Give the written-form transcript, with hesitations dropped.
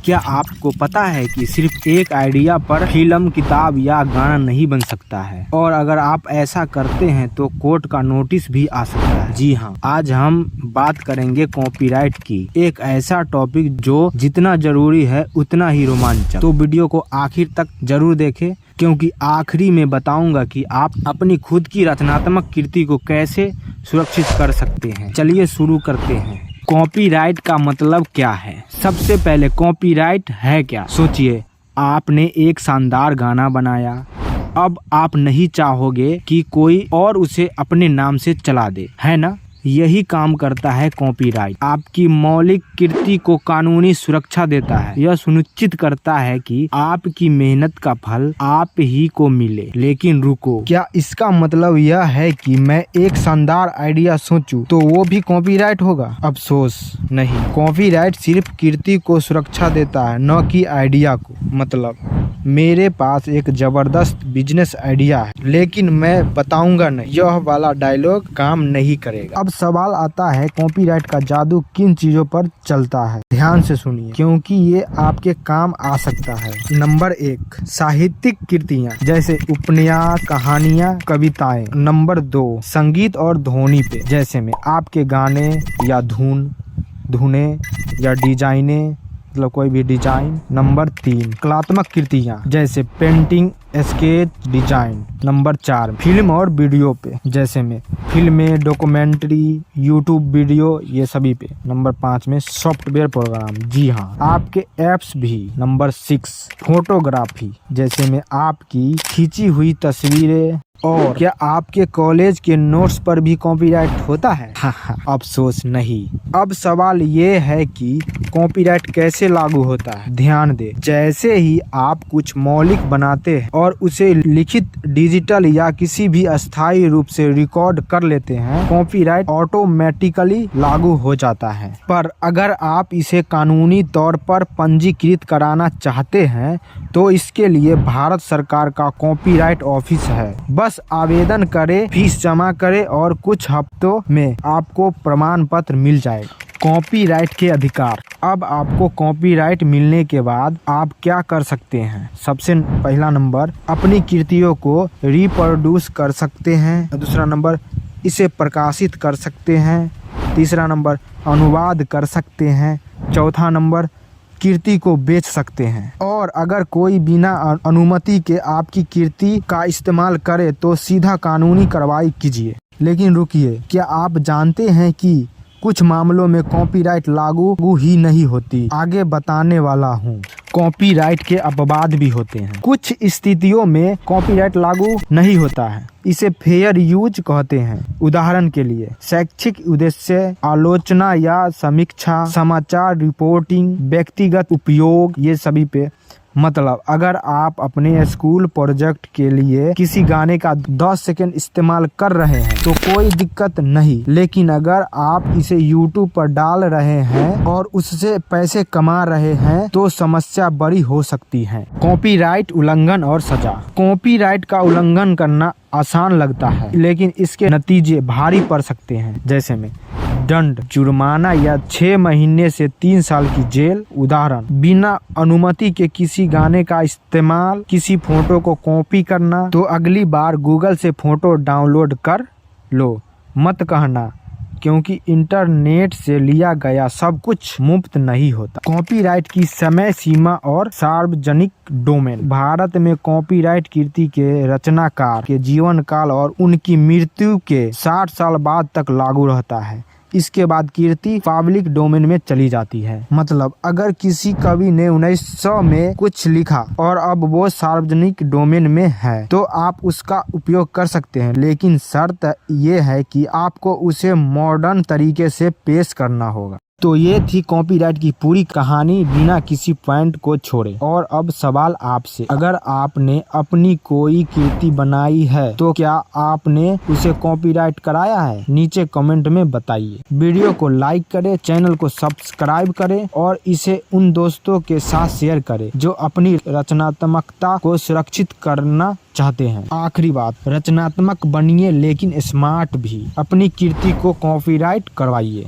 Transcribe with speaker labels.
Speaker 1: क्या आपको पता है कि सिर्फ एक आइडिया पर फिल्म, किताब या गाना नहीं बन सकता है, और अगर आप ऐसा करते हैं तो कोर्ट का नोटिस भी आ सकता है। जी हाँ, आज हम बात करेंगे कॉपीराइट की, एक ऐसा टॉपिक जो जितना जरूरी है उतना ही रोमांचक। तो वीडियो को आखिर तक जरूर देखें, क्योंकि आखिरी में बताऊंगा कि आप अपनी खुद की रचनात्मक कृति को कैसे सुरक्षित कर सकते हैं। चलिए शुरू करते हैं। कॉपीराइट का मतलब क्या है? सबसे पहले कॉपीराइट है क्या? सोचिए, आपने एक शानदार गाना बनाया, अब आप नहीं चाहोगे कि कोई और उसे अपने नाम से चला दे, है ना? यही काम करता है कॉपीराइट। आपकी मौलिक कृति को कानूनी सुरक्षा देता है। यह सुनिश्चित करता है कि आपकी मेहनत का फल आप ही को मिले। लेकिन रुको, क्या इसका मतलब यह है कि मैं एक शानदार आइडिया सोचूं तो वो भी कॉपीराइट होगा? अफसोस नहीं, कॉपीराइट सिर्फ कृति को सुरक्षा देता है, न कि आइडिया को। मतलब मेरे पास एक जबरदस्त बिजनेस आइडिया है, लेकिन मैं बताऊंगा नहीं, यह वाला डायलॉग काम नहीं करेगा। अब सवाल आता है, कॉपीराइट का जादू किन चीजों पर चलता है? ध्यान से सुनिए, क्योंकि ये आपके काम आ सकता है। नंबर 1, साहित्यिक कृतियाँ जैसे उपन्यास, कहानियाँ, कविताएं। नंबर 2, संगीत और ध्वनि पे, जैसे में आपके गाने या धुने या डिजाइने, मतलब कोई भी डिजाइन। नंबर 3, कलात्मक कृतियाँ जैसे painting, sketch, design. Number 4, film और वीडियो पे, जैसे में फिल्में, डॉक्यूमेंट्री, यूट्यूब वीडियो, ये सभी पे। नंबर 5 में सॉफ्टवेयर प्रोग्राम, जी हाँ, आपके एप्स भी। नंबर 6, फोटोग्राफी, जैसे में आपकी खींची हुई तस्वीरें। और क्या आपके कॉलेज के नोट्स पर भी कॉपीराइट होता है? अफसोस नहीं। अब सवाल ये है कि कॉपीराइट कैसे लागू होता है? ध्यान दे, जैसे ही आप कुछ मौलिक बनाते हैं और उसे लिखित, डिजिटल या किसी भी अस्थायी रूप से रिकॉर्ड कर लेते हैं, कॉपीराइट ऑटोमेटिकली लागू हो जाता है। पर अगर आप इसे कानूनी तौर पर पंजीकृत कराना चाहते हैं तो इसके लिए भारत सरकार का कॉपीराइट ऑफिस है। बस आवेदन करें, फीस जमा करें और कुछ हफ्तों में आपको प्रमाण पत्र मिल जाएगा। कॉपीराइट के अधिकार। अब आपको कॉपीराइट मिलने के बाद आप क्या कर सकते हैं? सबसे पहला नंबर, अपनी कृतियों को रिप्रोड्यूस कर सकते हैं। दूसरा नंबर, इसे प्रकाशित कर सकते हैं। तीसरा नंबर, अनुवाद कर सकते हैं। चौथा नंबर, कृति को बेच सकते हैं। और अगर कोई बिना अनुमति के आपकी कृति का इस्तेमाल करे तो सीधा कानूनी कार्रवाई कीजिए। लेकिन रुकिए, क्या आप जानते हैं कि कुछ मामलों में कॉपीराइट लागू ही नहीं होती? आगे बताने वाला हूँ। कॉपीराइट के अपवाद भी होते हैं। कुछ स्थितियों में कॉपीराइट लागू नहीं होता है, इसे फेयर यूज कहते हैं। उदाहरण के लिए शैक्षिक उद्देश्य, आलोचना या समीक्षा, समाचार रिपोर्टिंग, व्यक्तिगत उपयोग, ये सभी पे। मतलब अगर आप अपने स्कूल प्रोजेक्ट के लिए किसी गाने का 10 सेकंड इस्तेमाल कर रहे हैं तो कोई दिक्कत नहीं, लेकिन अगर आप इसे YouTube पर डाल रहे हैं और उससे पैसे कमा रहे हैं तो समस्या बड़ी हो सकती है। कॉपीराइट उल्लंघन और सजा। कॉपीराइट का उल्लंघन करना आसान लगता है, लेकिन इसके नतीजे भारी पड़ सकते हैं, जैसे में दंड, जुर्माना या 6 महीने से 3 साल की जेल। उदाहरण, बिना अनुमति के किसी गाने का इस्तेमाल, किसी फोटो को कॉपी करना, तो अगली बार गूगल से फोटो डाउनलोड कर लो। मत कहना, क्योंकि इंटरनेट से लिया गया सब कुछ मुफ्त नहीं होता। कॉपीराइट की समय सीमा और सार्वजनिक डोमेन। भारत में कॉपीराइट कृति के रचनाकार के जीवन काल और उनकी मृत्यु के 60 साल बाद तक लागू रहता है। इसके बाद कृति पब्लिक डोमेन में चली जाती है। मतलब अगर किसी कवि ने 1900 में कुछ लिखा और अब वो सार्वजनिक डोमेन में है तो आप उसका उपयोग कर सकते हैं, लेकिन शर्त ये है कि आपको उसे मॉडर्न तरीके से पेश करना होगा। तो ये थी कॉपीराइट की पूरी कहानी बिना किसी पॉइंट को छोड़े। और अब सवाल आपसे, अगर आपने अपनी कोई कृति बनाई है तो क्या आपने उसे कॉपीराइट कराया है? नीचे कमेंट में बताइए। वीडियो को लाइक करें, चैनल को सब्सक्राइब करें और इसे उन दोस्तों के साथ शेयर करें जो अपनी रचनात्मकता को सुरक्षित करना चाहते हैं। आखिरी बात, रचनात्मक बनिए लेकिन स्मार्ट भी। अपनी कृति को कॉपीराइट करवाइए।